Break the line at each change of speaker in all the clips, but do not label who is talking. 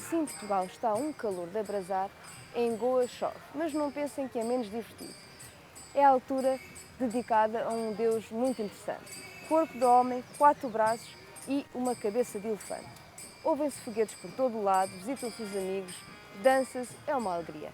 Assim Portugal está a um calor de abrasar, em Goa chove, mas não pensem que é menos divertido. É a altura dedicada a um deus muito interessante. Corpo de homem, 4 braços e uma cabeça de elefante. Ouvem-se foguetes por todo o lado, visitam-se os amigos, dança-se, é uma alegria.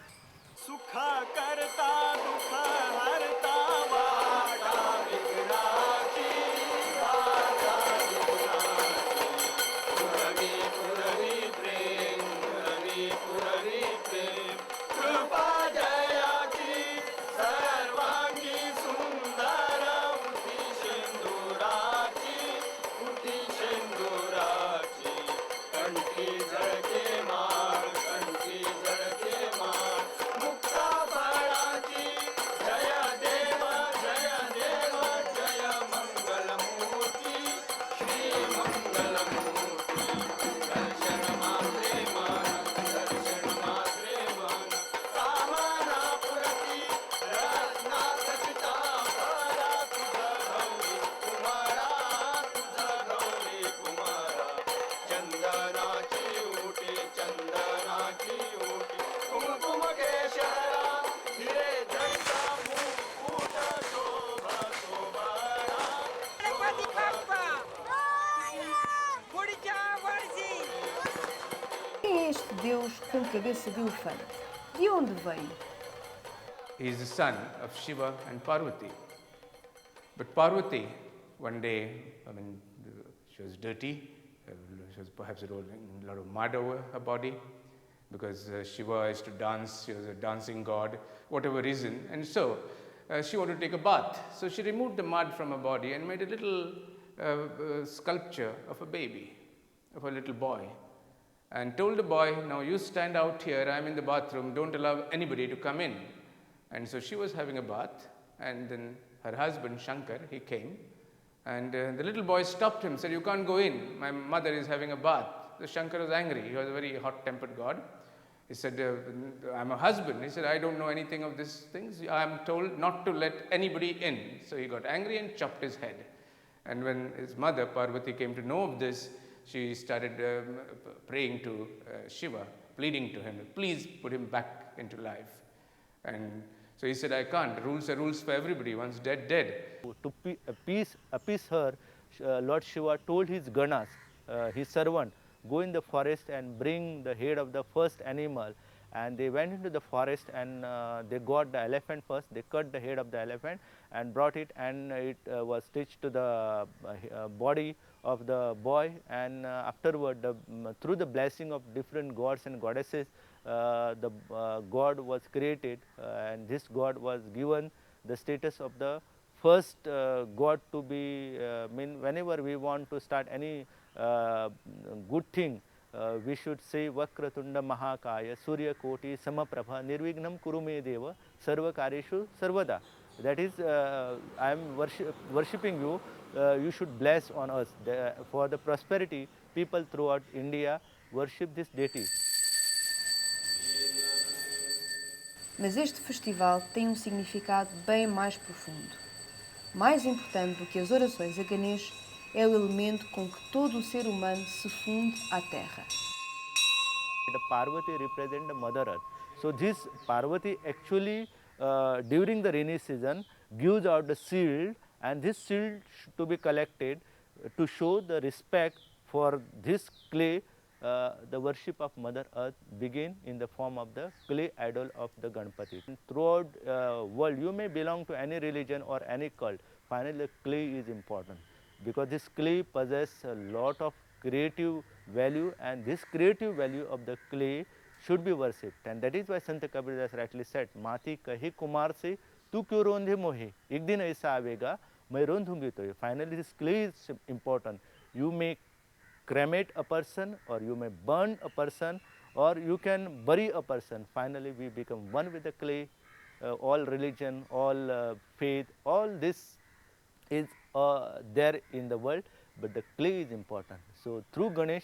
Quem é este deus com cabeça de elefante? De onde veio?
He is the son of Shiva and Parvati. But Parvati, one day, she was dirty, she was perhaps rolling a lot of mud over her body, because Shiva used to dance, she was a dancing god, whatever reason, and so she wanted to take a bath. So she removed the mud from her body and made a little sculpture of a baby, of a little boy, and told the boy, now you stand out here, I'm in the bathroom, don't allow anybody to come in. And so she was having a bath, and then her husband, Shankar, he came, and the little boy stopped him, said, you can't go in, my mother is having a bath. So Shankar was angry, he was a very hot-tempered god. He said, I'm a husband. He said, I don't know anything of these things, I'm told not to let anybody in. So he got angry and chopped his head. And when his mother, Parvati, came to know of this, she started praying to Shiva, pleading to him, please put him back into life. And so he said, I can't. Rules are rules for everybody. Once dead, dead.
To appease her, Lord Shiva told his Ganesh, his servant, go in the forest and bring the head of the first animal. And they went into the forest and they got the elephant first. They cut the head of the elephant and brought it, and it was stitched to the body of the boy. And afterward, through the blessing of different gods and goddesses, the god was created, and this god was given the status of the first god to be, whenever we want to start any good thing, we should say Vakratunda Mahakaya Surya Koti Samaprabha Nirvignam Kurume Deva Sarva Kareshu Sarvada. That is, I am worshipping you, you should bless on us. For the prosperity, people throughout India worship this deity.
Mas este festival tem um significado bem mais profundo. Mais importante do que as orações a Ganesh é o elemento com que todo o ser humano se funde à terra.
The Parvati represents the Mother Earth. So this Parvati actually during the rainy season gives out the seed, and this seed to be collected to show the respect for this clay. The worship of Mother Earth begin in the form of the clay idol of the Ganpati. Throughout world, you may belong to any religion or any cult. Finally, the clay is important, because this clay possesses a lot of creative value, and this creative value of the clay should be worshipped. And that is why Sant Kabir has rightly said, Mati kahi kumar se tu kyun rondhe mohe, ek din aisa avega main rondhungi tohe. Finally, this clay is important. You may cremate a person, or you may burn a person, or you can bury a person. Finally, we become one with the clay. All religion, all faith, all this is there in the world, but the clay is important. So through Ganesh,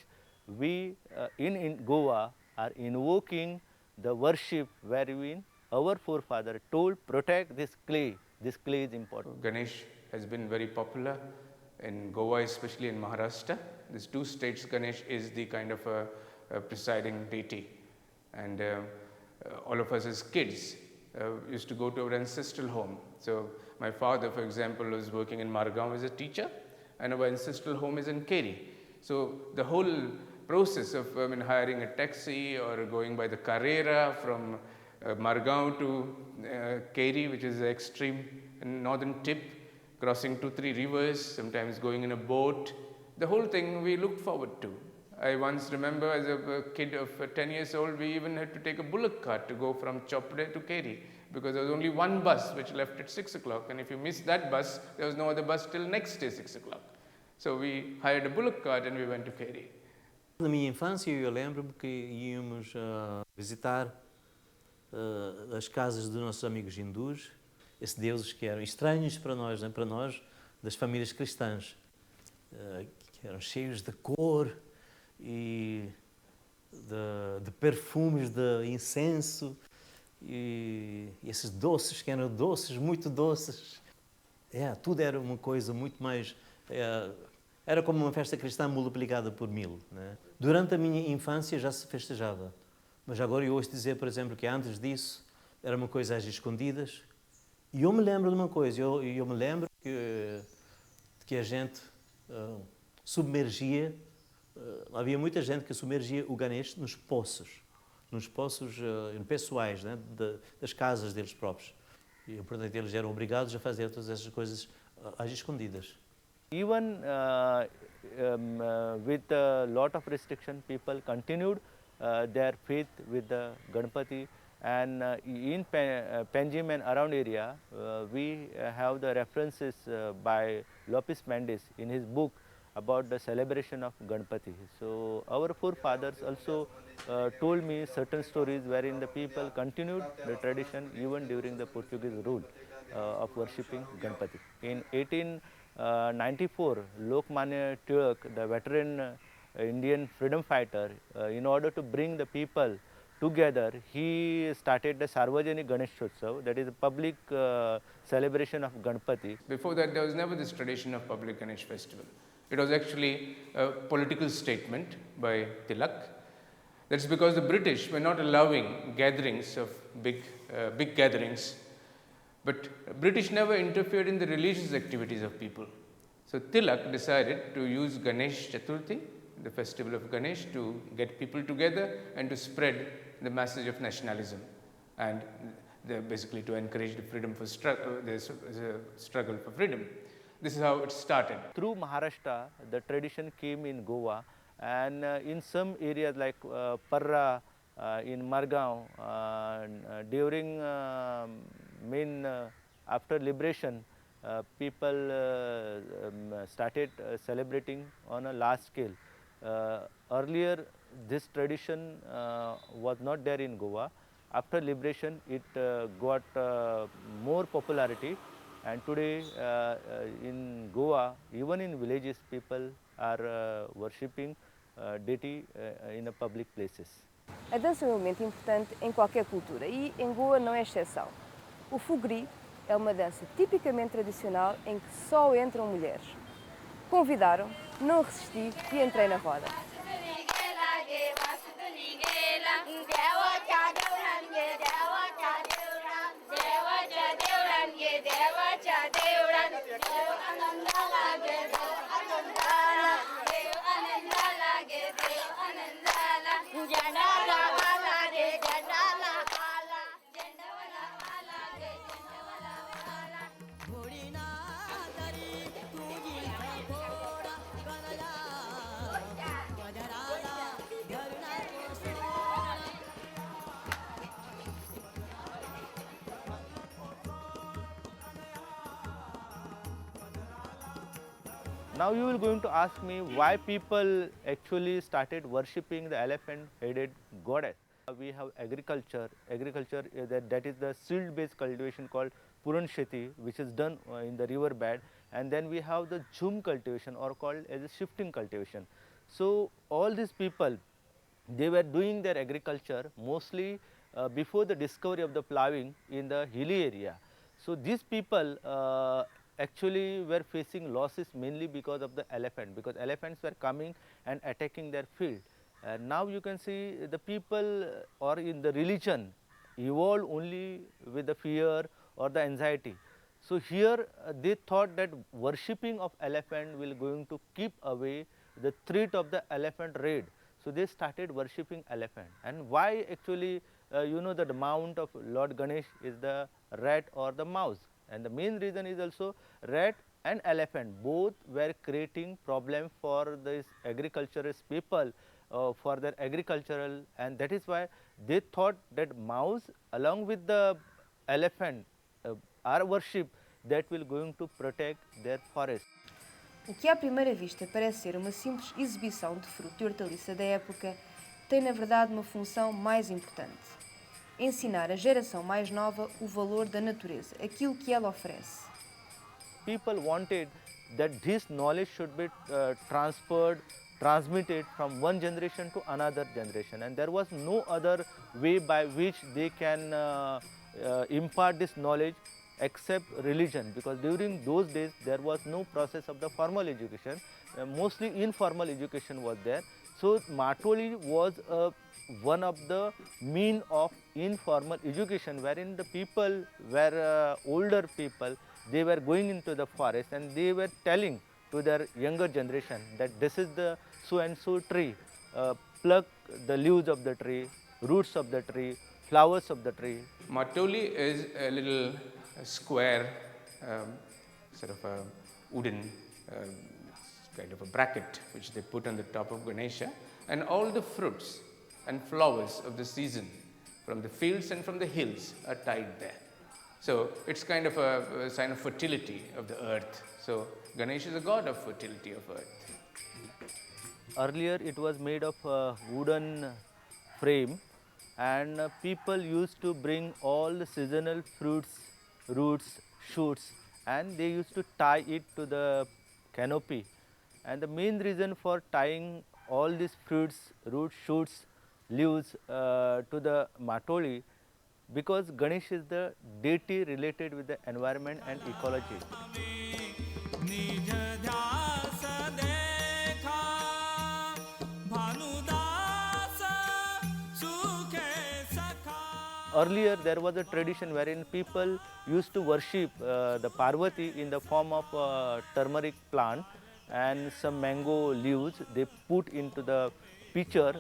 we in Goa are invoking the worship wherein our forefather told, protect this clay. This clay is important.
Ganesh has been very popular in Goa, especially in Maharashtra. These two states, Ganesh is the kind of a presiding deity. And all of us as kids used to go to our ancestral home. So my father, for example, was working in Margao as a teacher, and our ancestral home is in Keri. So the whole process of hiring a taxi or going by the Carrera from Margao to Keri, which is the extreme northern tip, crossing 2-3 rivers, sometimes going in a boat, the whole thing we looked forward to. I once remember as a kid of 10 years old, we even had to take a bullock cart to go from Chopde to Keri, because there was only one bus which left at 6 o'clock, and if you missed that bus, there was no other bus till next day 6 o'clock. So we hired a bullock cart and we went to Keri.
Na minha infância eu lembro-me que íamos visitar as casas dos nossos amigos hindus, esses deuses que eram estranhos para nós, para nós das famílias cristãs, que eram cheios de cor e de perfumes de incenso e esses doces que eram doces, muito doces. Tudo era uma coisa muito mais... Era como uma festa cristã multiplicada por 1000. Né? Durante a minha infância já se festejava, mas agora eu ouço dizer, por exemplo, que antes disso era uma coisa às escondidas. E eu me lembro de uma coisa, eu me lembro que a gente submergia, havia muita gente que submergia o Ganesh nos poços pessoais, né, das casas deles próprios. E, portanto, eles eram obrigados a fazer todas essas coisas às escondidas.
Even with a lot of restriction, people continued their faith with the Ganpati, and in Panjim and around area, we have the references by Lotus in his book about the celebration of Ganpati. So our forefathers also told me certain stories wherein the people continued the tradition even during the Portuguese rule of worshipping Ganpati. In 1894, Lokmanya Tilak, the veteran Indian freedom fighter, in order to bring the people together, he started the Sarvajanik Ganeshotsav, that is a public celebration of Ganpati.
Before that, there was never this tradition of public Ganesh festival. It was actually a political statement by Tilak. That's because the British were not allowing gatherings of big gatherings. But British never interfered in the religious activities of people. So Tilak decided to use Ganesh Chaturthi, the festival of Ganesh, to get people together and to spread the message of nationalism, and basically to encourage the freedom for struggle for freedom. This is how it started.
Through Maharashtra, the tradition came in Goa, and in some areas like Parra, in Margao, during after liberation, people started celebrating on a large scale. Earlier, this tradition was not there in Goa. After liberation, it got more popularity, and today in Goa, even in villages, people are worshipping deity in the public places.
A dança é um elemento importante em qualquer cultura e em Goa não é exceção. O fugri é uma dança tipicamente tradicional em que só entram mulheres. Convidaram, não resisti e entrei na roda.
Now you will going to ask me why people actually started worshipping the elephant-headed goddess. We have agriculture that is the silt-based cultivation called Puransheti, which is done in the river bed, and then we have the jhum cultivation or called as a shifting cultivation. So all these people, they were doing their agriculture mostly before the discovery of the ploughing in the hilly area. So these people actually were facing losses mainly because of the elephant, because elephants were coming and attacking their field. And now you can see the people or in the religion evolved only with the fear or the anxiety. So here they thought that worshipping of elephant will going to keep away the threat of the elephant raid. So they started worshipping elephant. And why actually you know that the mount of Lord Ganesh is the rat or the mouse, and the main reason is also rat and elephant both were creating problem for this agriculturist people for their agricultural, and that is why they thought that mouse along with the elephant are worship that will going to protect their forest.
O que à primeira vista parece ser uma simples exibição de fruto e hortaliça da época, tem na verdade uma função mais importante: ensinar a geração mais nova o valor da natureza, aquilo que ela oferece.
People wanted that this knowledge should be transmitted from one generation to another generation, and there was no other way by which they can impart this knowledge except religion, because during those days there was no process of the formal education, mostly informal education was there. So Matoli was one of the mean of informal education, wherein the people were older people, they were going into the forest and they were telling to their younger generation that this is the so and so tree, pluck the leaves of the tree, roots of the tree, flowers of the tree.
Matoli is a little square, sort of a wooden kind of a bracket which they put on the top of Ganesha, and all the fruits and flowers of the season from the fields and from the hills are tied there. So it's kind of a sign of fertility of the earth. So Ganesh is a god of fertility of earth.
Earlier it was made of wooden frame, and people used to bring all the seasonal fruits, roots, shoots, and they used to tie it to the canopy. And the main reason for tying all these fruits, roots, shoots, leaves to the Matoli, because Ganesh is the deity related with the environment and ecology. Earlier there was a tradition wherein people used to worship the Parvati in the form of turmeric plant and some mango leaves they put into the pitcher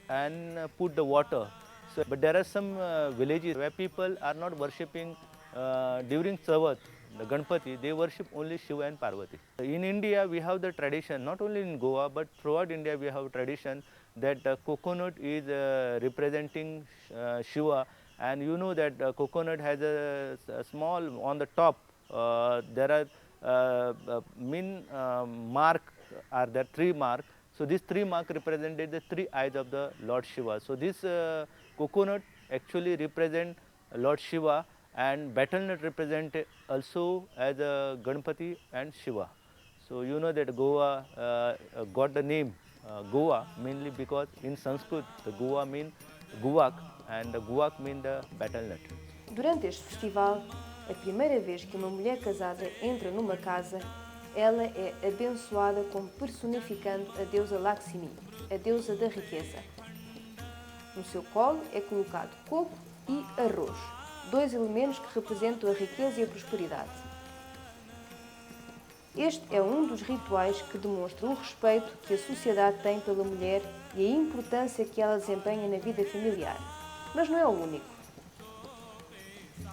and put the water. So, but there are some villages where people are not worshipping during Savat, the Ganpati, they worship only Shiva and Parvati. In India we have the tradition, not only in Goa but throughout India we have tradition that coconut is representing Shiva, and you know that coconut has a small on the top there are mark are there 3 mark. So these 3 mark represented the 3 eyes of the Lord Shiva. So this coconut actually represent Lord Shiva, and betel nut represent also as a Ganpati and Shiva. So you know that Goa got the name Goa mainly because in Sanskrit the Goa means guak, and the guak means the betel nut.
Durante este festival, a primeira vez que uma mulher casada entra numa casa, ela é abençoada como personificando a deusa Lakshmi, a deusa da riqueza. No seu colo é colocado coco e arroz, 2 elementos que representam a riqueza e a prosperidade. Este é um dos rituais que demonstra o respeito que a sociedade tem pela mulher e a importância que ela desempenha na vida familiar. Mas não é o único.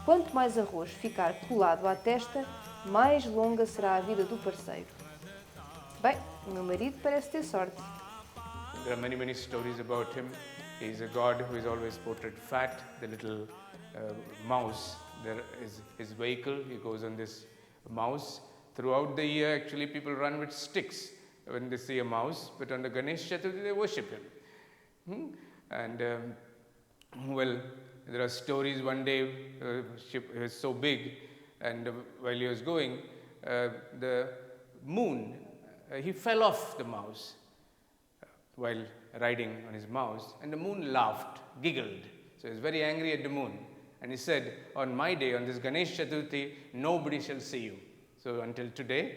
Quanto mais arroz ficar colado à testa, mais longa será a vida do parceiro. Bem, o meu marido parece ter sorte.
There are many stories about him. He is a god who is always portrayed fat. The little mouse, there is his vehicle. He goes on this mouse. Throughout the year, actually, people run with sticks when they see a mouse, but on the Ganesh Chaturthi, they worship him. And well, there are stories one day, he was so big, and while he was going, the moon, he fell off the mouse while riding on his mouse, and the moon laughed, giggled. So he was very angry at the moon, and he said, on my day, on this Ganesh Chaturthi, nobody shall see you. So until today,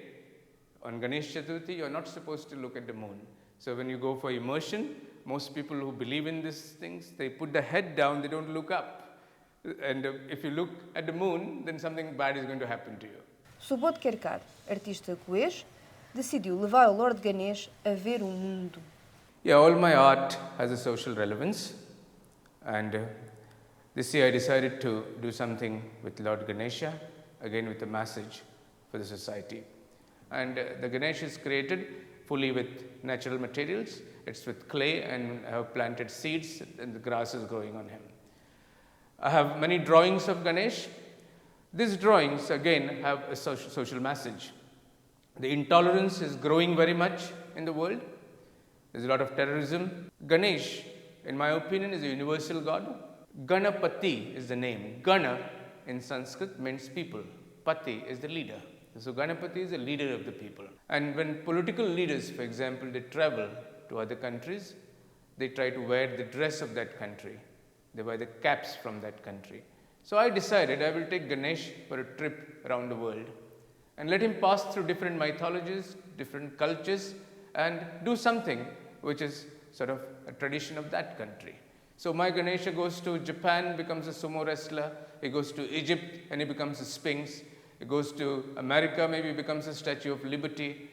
on Ganesh Chaturthi, you are not supposed to look at the moon. So when you go for immersion most people who believe in these things, they put the head down, they don't look up. And if you look at the moon, then something bad is going to happen to you.
Subodh Kerkar, artista goês, decidiu levar o Lord Ganesh a ver o mundo.
Yeah, all my art has a social relevance, and this year I decided to do something with Lord Ganesha, again with a message for the society. And the Ganesh is created fully with natural materials. It's with clay, and I have planted seeds and the grass is growing on him. I have many drawings of Ganesh. These drawings again have a social message. The intolerance is growing very much in the world. There's a lot of terrorism. Ganesh, in my opinion, is a universal god. Ganapati is the name. Gana in Sanskrit means people. Pati is the leader. So Ganapati is the leader of the people. And when political leaders, for example, they travel to other countries, they try to wear the dress of that country. They wear the caps from that country. So I decided I will take Ganesh for a trip around the world and let him pass through different mythologies, different cultures, and do something which is sort of a tradition of that country. So my Ganesha goes to Japan, becomes a sumo wrestler. He goes to Egypt and he becomes a sphinx. He goes to America, maybe becomes a Statue of Liberty.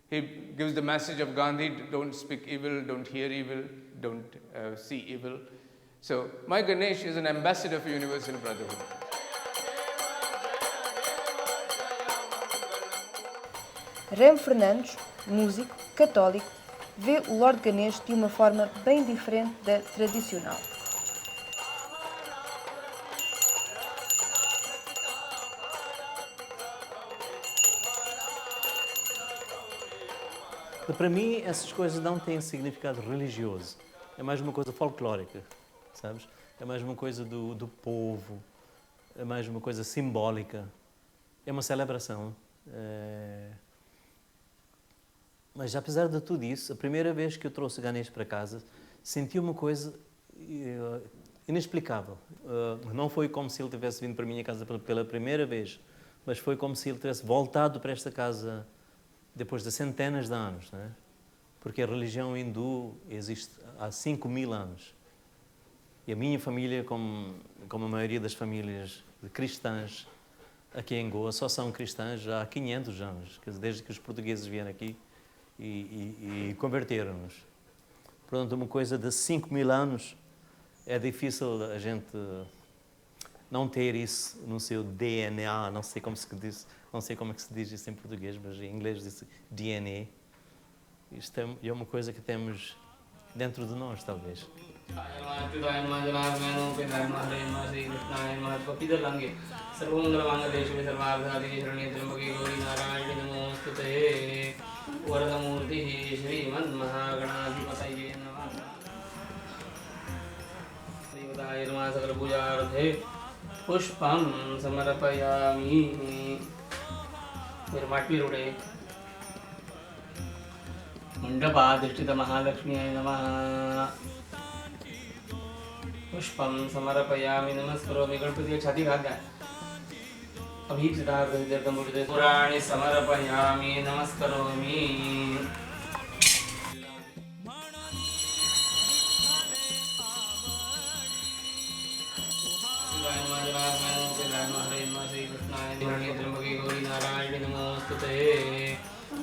He gives the message of Gandhi, don't speak evil, don't hear evil, don't see evil. So my Ganesh is an ambassador for universal brotherhood.
Rem Fernandes, músico católico, vê o Lord Ganesh de uma forma bem diferente da tradicional.
Para mim, essas coisas não têm significado religioso. É mais uma coisa folclórica, sabes? É mais uma coisa do povo, é mais uma coisa simbólica. É uma celebração. Mas, apesar de tudo isso, a primeira vez que eu trouxe Ganesh para casa, senti uma coisa inexplicável. Não foi como se ele tivesse vindo para a minha casa pela primeira vez, mas foi como se ele tivesse voltado para esta casa depois de centenas de anos, não é? Porque a religião hindu existe há 5.000 anos. E a minha família, como a maioria das famílias cristãs aqui em Goa, só são cristãs há 500 anos, desde que os portugueses vieram aqui e converteram-nos. Portanto, uma coisa de 5.000 anos é difícil a gente não ter isso no seu DNA, não sei como se diz, não sei como é que se diz isso em português, mas em inglês diz DNA. Isto é uma coisa que temos dentro de nós, talvez.
पुष्पं समर्पयामि निर्माट्यरूढे मंडपाधिष्ठित महालक्ष्म्यै नमः पुष्पं समर्पयामि नमस्करोमि गणपति छाती घात गाय अभीप्सितार्थं पुराणि समर्पयामि नमस्करोमि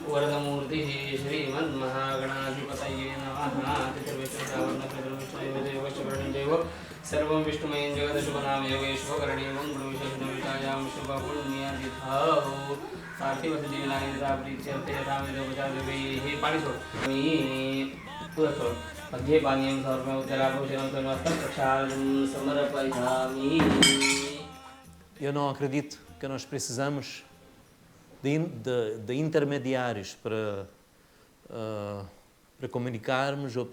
वरदमूर्तिः श्रीमन्महागणाधिपतये नमः चतुर्विश्वदेव सर्वं विष्णुमयं जगदशुभनाम योगेश्वकरणीयं गुरुविशेषणवितायां शुभपुण्यतिथौ पार्थिवसजीवनाय प्रीत्यर्थेयथामिदोपचारदेवैः पाणी सोड पूरा सोड मध्ये पानीयं सर्वं जलाभूषणं सर्वस्तं प्रक्षालनं समर्पयामि.
Eu não acredito que nós precisamos de intermediários para comunicarmos ou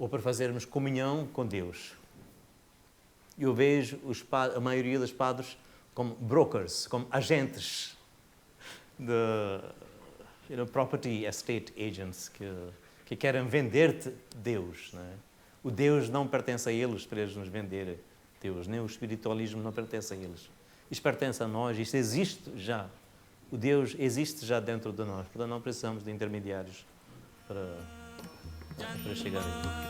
para fazermos comunhão com Deus. Eu vejo a maioria dos padres como brokers, como agentes de property estate agents que querem vender-te Deus, não é? O Deus não pertence a eles para eles nos vender Deus, nem o espiritualismo não pertence a eles. Isto pertence a nós, isto existe já. O Deus existe já dentro de nós, portanto não precisamos de intermediários para chegar aí.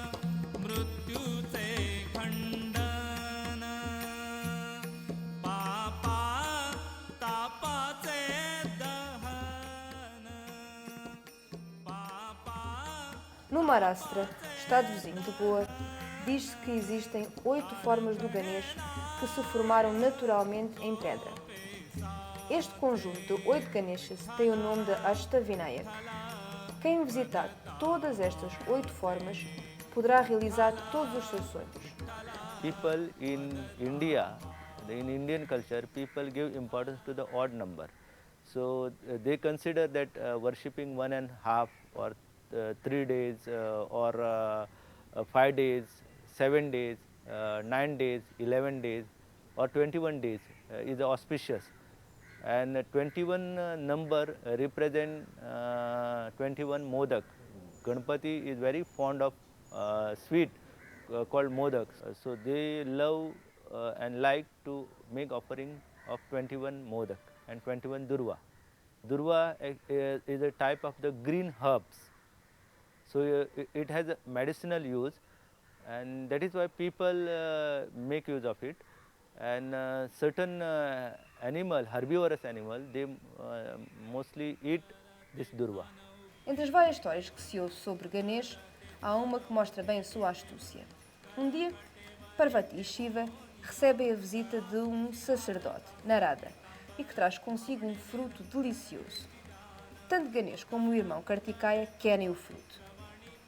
No Maharashtra, estado vizinho de Goa, diz-se que existem 8 formas do Ganesh que se formaram naturalmente em pedra. Este conjunto de 8 Ganeshas tem o nome de Ashtavinayak. Quem visitar todas estas 8 formas poderá realizar todos os seus sonhos.
People in India, in Indian culture, people give importance to the odd number. So they consider that worshipping 1.5 or 3 days or 5 days, 7 days, 9 days, 11 days or 21 days is auspicious. And 21 number represent 21 modak. Ganpati is very fond of sweet called modak. So they love and like to make offering of 21 modak and 21 durva. Durva is a type of the green herbs. So it has a medicinal use, and that is why people make use of it. And certain animal, herbivorous animal, they mostly eat this durva.
Entre as várias histórias que se ouve sobre Ganesh, há uma que mostra bem a sua astúcia. Um dia, Parvati e Shiva recebem a visita de um sacerdote, Narada, e que traz consigo um fruto delicioso. Tanto Ganesh como o irmão Kartikeya querem o fruto.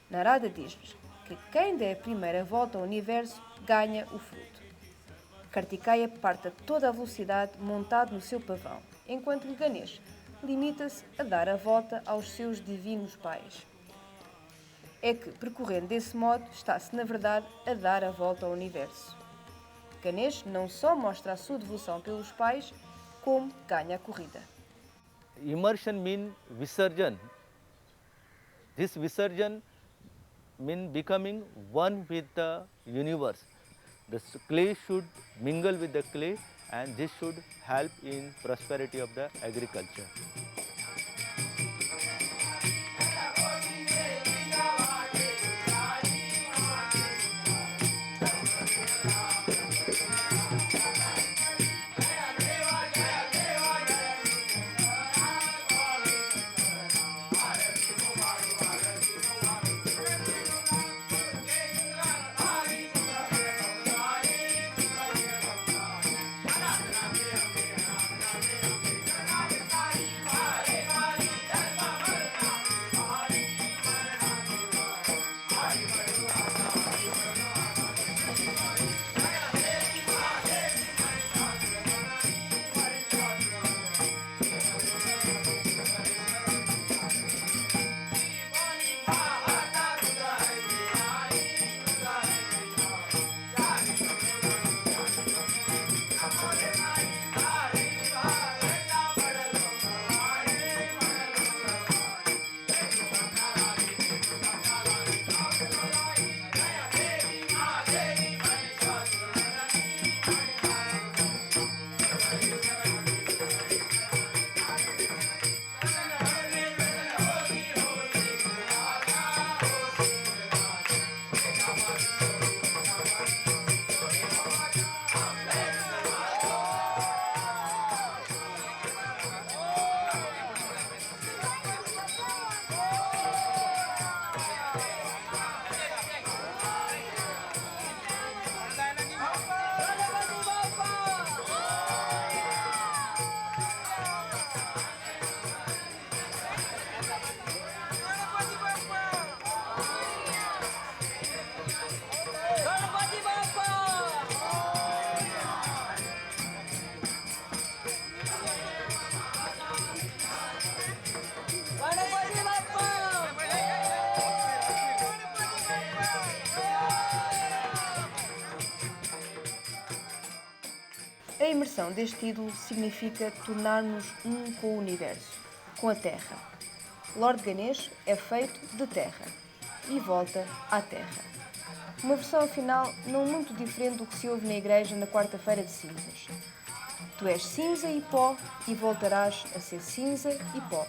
Narada diz-lhes que quem der a primeira volta ao universo ganha o fruto. Kartikeya parte a toda a velocidade montado no seu pavão, enquanto que Ganesh limita-se a dar a volta aos seus divinos pais. É que, percorrendo desse modo, está-se, na verdade, a dar a volta ao universo. Ganesh não só mostra a sua devoção pelos pais, como ganha a corrida.
Immersion means Visarjan. This Visarjan means becoming one with the universe. The clay should mingle with the clay, and this should help in prosperity of the agriculture.
A imersão deste ídolo significa tornar-nos um com o universo, com a Terra. Lord Ganesh é feito de terra e volta à Terra. Uma versão final não muito diferente do que se ouve na igreja na quarta-feira de cinzas. Tu és cinza e pó e voltarás a ser cinza e pó.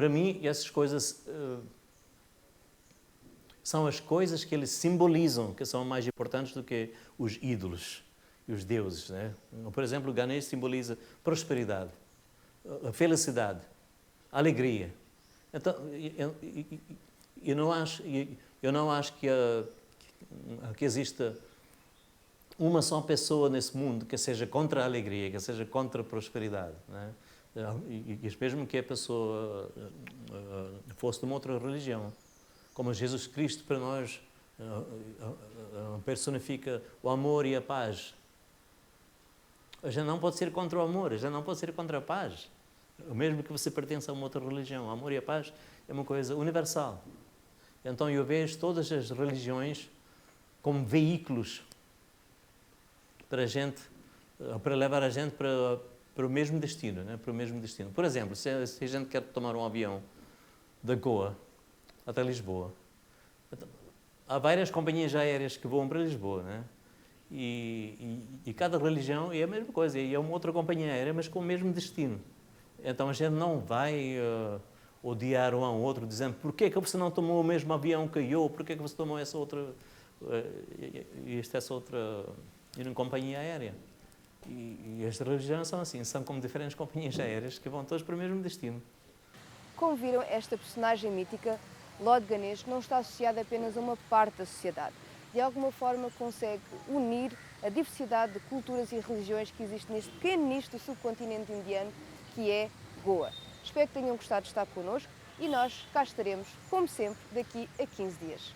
para mim, essas coisas são as coisas que eles simbolizam, que são mais importantes do que os ídolos e os deuses, né? Por exemplo, o Ganesh simboliza prosperidade, a felicidade, a alegria. Então, eu não acho que exista uma só pessoa nesse mundo que seja contra a alegria, que seja contra a prosperidade, né? E mesmo que a pessoa fosse de uma outra religião, como Jesus Cristo para nós personifica o amor e a paz. A gente não pode ser contra o amor, a gente não pode ser contra a paz. Mesmo que você pertença a uma outra religião, o amor e a paz é uma coisa universal. Então eu vejo todas as religiões como veículos para levar a gente para o mesmo destino, né? Para o mesmo destino. Por exemplo, se a gente quer tomar um avião da Goa até Lisboa, há várias companhias aéreas que voam para Lisboa, né? E cada religião é a mesma coisa, é uma outra companhia aérea, mas com o mesmo destino. Então a gente não vai odiar um ao outro, dizendo porquê que você não tomou o mesmo avião que eu, porquê que você tomou essa outra, essa outra companhia aérea. E as religiões são assim, são como diferentes companhias aéreas que vão todas para o mesmo destino.
Como viram, esta personagem mítica, Lord Ganesh, não está associada apenas a uma parte da sociedade. De alguma forma consegue unir a diversidade de culturas e religiões que existe neste pequeno nicho do subcontinente indiano, que é Goa. Espero que tenham gostado de estar connosco e nós cá estaremos, como sempre, daqui a 15 dias.